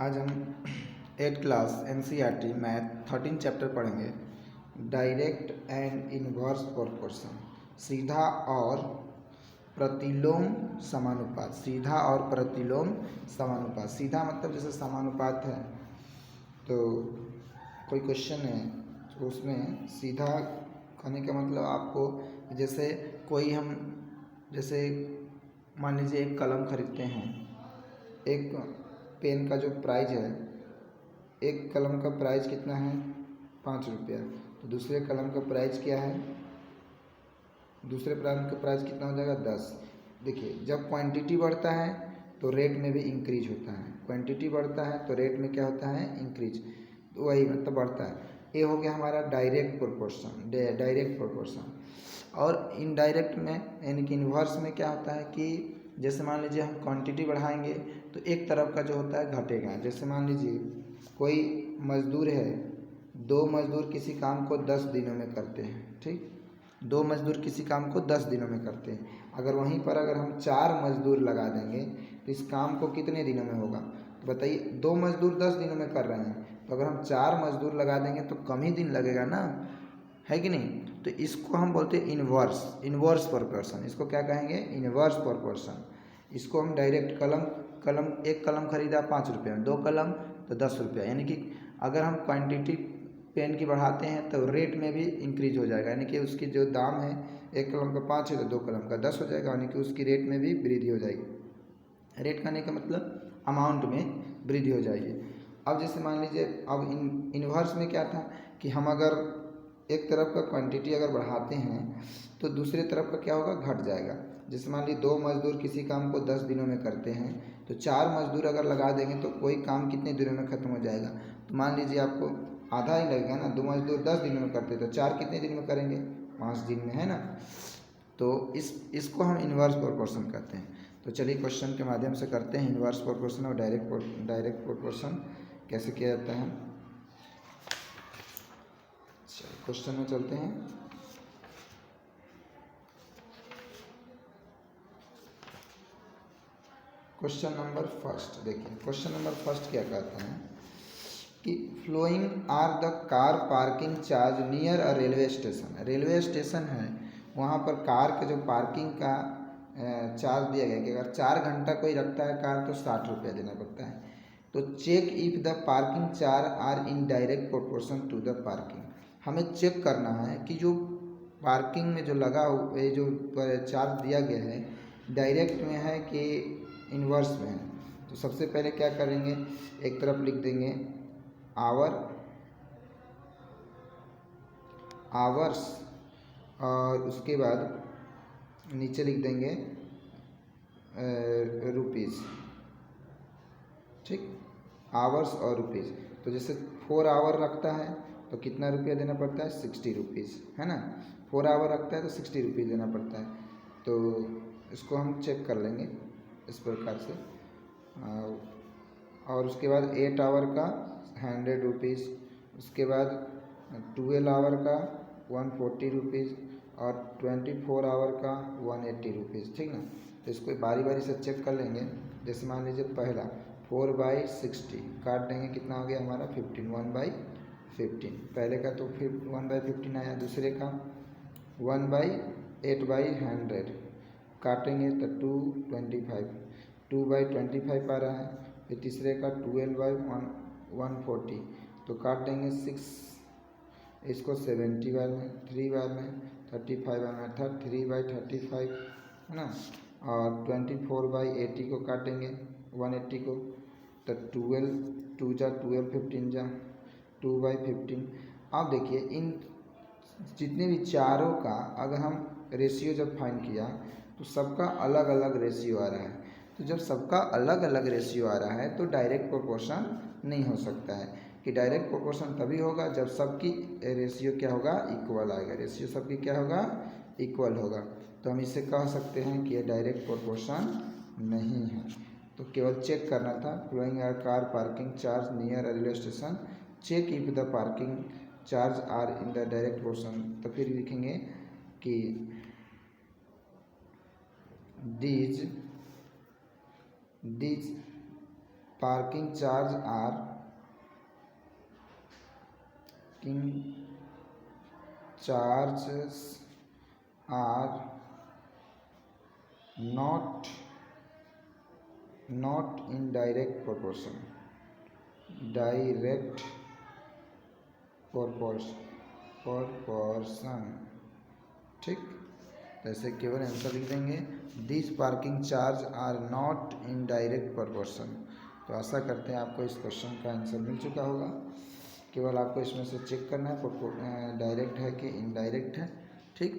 आज हम 8th class NCERT math 13 chapter पढ़ेंगे। डायरेक्ट एंड इनवर्स प्रोपोर्शन, सीधा और प्रतिलोम समानुपात। सीधा और प्रतिलोम समानुपात। सीधा मतलब जैसे समानुपात है तो कोई क्वेश्चन है तो उसमें सीधा कहने का मतलब आपको जैसे कोई हम जैसे मान लीजिए एक कलम खरीदते हैं, एक पेन का जो प्राइस है, एक कलम का प्राइस कितना है 5 रुपया, तो दूसरे कलम का प्राइस क्या है, दूसरे कलम का प्राइस कितना हो जाएगा 10। देखिए जब क्वांटिटी बढ़ता है तो रेट में भी इंक्रीज होता है, क्वांटिटी बढ़ता है तो रेट में क्या होता है इंक्रीज, तो वही मतलब बढ़ता है। ये हो गया हमारा डायरेक्ट प्रोपोर्शन, डायरेक्ट प्रोपोर्शन। और इनडायरेक्ट में यानी कि इन्वर्स में क्या होता है कि जैसे मान लीजिए हम क्वांटिटी बढ़ाएंगे तो एक तरफ का जो होता है घटेगा। जैसे मान लीजिए कोई मजदूर है, 2 मजदूर किसी काम को 10 दिनों में करते हैं, ठीक, 2 मजदूर किसी काम को 10 दिनों में करते हैं। अगर वहीं पर अगर हम 4 मजदूर लगा देंगे तो इस काम को कितने दिनों में होगा, तो बताइए 2 मजदूर 10 दिनों में कर रहे हैं, तो अगर हम 4 मजदूर लगा देंगे तो कम ही दिन लगेगा ना, है कि नहीं। तो इसको हम बोलते हैं इनवर्स प्रोपोर्शन। इसको क्या कहेंगे, इनवर्स प्रोपोर्शन। इसको हम डायरेक्ट कलम एक कलम खरीदा 5 रुपये में, 2 कलम तो 10 रुपया, यानी कि अगर हम क्वांटिटी पेन की बढ़ाते हैं तो रेट में भी इंक्रीज हो जाएगा, यानी कि उसकी जो दाम है एक कलम का 5 है तो 2 कलम का 10 हो जाएगा, यानी कि उसकी रेट में भी वृद्धि हो जाएगी। रेट करने का मतलब अमाउंट में वृद्धि हो जाएगी। अब जैसे मान लीजिए अब इनवर्स में क्या था कि हम अगर एक तरफ का क्वांटिटी अगर बढ़ाते हैं तो दूसरे तरफ का क्या होगा, घट जाएगा। जैसे मान लीजिए 2 मजदूर किसी काम को 10 दिनों में करते हैं तो 4 मजदूर अगर लगा देंगे तो कोई काम कितने दिनों में ख़त्म हो जाएगा, तो मान लीजिए आपको आधा ही लगेगा ना। 2 मजदूर 10 दिनों में करते तो 4 कितने दिन में करेंगे, 5 दिन में, है ना। तो इसको हम इन्वर्स प्रोपोर्शन कहते हैं। तो चलिए क्वेश्चन के माध्यम से करते हैं इन्वर्स प्रोपोर्शन और डायरेक्ट प्रोपोर्शन कैसे किया जाता है। क्वेश्चन में चलते हैं। क्वेश्चन नंबर फर्स्ट देखिए, क्वेश्चन नंबर फर्स्ट क्या कहता है कि following are the car parking charge near a railway station. Railway station है, वहाँ पर कार के जो पार्किंग का चार्ज दिया गया कि अगर 4 घंटा कोई रखता है कार तो 60 रुपया देना पड़ता है। तो check if the parking charge are in direct proportion to the parking. हमें चेक करना है कि जो पार्किंग में जो लगा हुआ जो चार्ज दिया गया है डायरेक्ट में है कि इन्वर्स में है। तो सबसे पहले क्या करेंगे, एक तरफ लिख देंगे आवर्स और उसके बाद नीचे लिख देंगे रुपीज़, ठीक, आवर्स और रुपीज़। तो जैसे 4 आवर रखता है तो कितना रुपया देना पड़ता है, 60 रुपीज़, है ना। 4 आवर रखता है तो 60 रुपीज़ देना पड़ता है। तो इसको हम चेक कर लेंगे इस प्रकार से। और उसके बाद 8 आवर का 100 रुपीज़, उसके बाद 12 आवर का 140 रुपीज़ और 24 आवर का 180 रुपीज़, ठीक ना। तो इसको बारी बारी से चेक कर लेंगे। जैसे मान लीजिए पहला 4/60 काट देंगे, कितना हो गया हमारा 15, 1/15। पहले का तो फिर 1/15 आया, दूसरे का 1/8/100 काटेंगे तो 225, 2/25 आ रहा है। फिर तीसरे का 12/140 तो काट देंगे 6, इसको 70 बार में, 3 बार में, 35 बार में, अर्थात 3/35, है ना। और 24/80 को काटेंगे 180 को, तो 12 2 जा 12, 15 जा 2/15। अब देखिए इन जितने भी चारों का अगर हम रेशियो जब फाइंड किया तो सबका अलग अलग रेशियो आ रहा है। तो जब सबका अलग अलग रेशियो आ रहा है तो डायरेक्ट प्रोपोर्शन नहीं हो सकता है। कि डायरेक्ट प्रोपोर्शन तभी होगा जब सबकी रेशियो क्या होगा, इक्वल आएगा। रेशियो सबकी क्या होगा, इक्वल होगा। तो हम इसे कह सकते हैं कि ये डायरेक्ट प्रोपोर्शन नहीं है। तो केवल चेक करना था, following are car parking charge near railway station, check if the parking charge are in the direct proportion. तो फिर लिखेंगे कि these parking charges are not in direct proportion ठीक। जैसे केवल आंसर लिख देंगे, this parking charge are not in direct proportion. तो आशा करते हैं आपको इस क्वेश्चन का आंसर मिल चुका होगा। केवल आपको इसमें से चेक करना है डायरेक्ट है कि इनडायरेक्ट है। ठीक,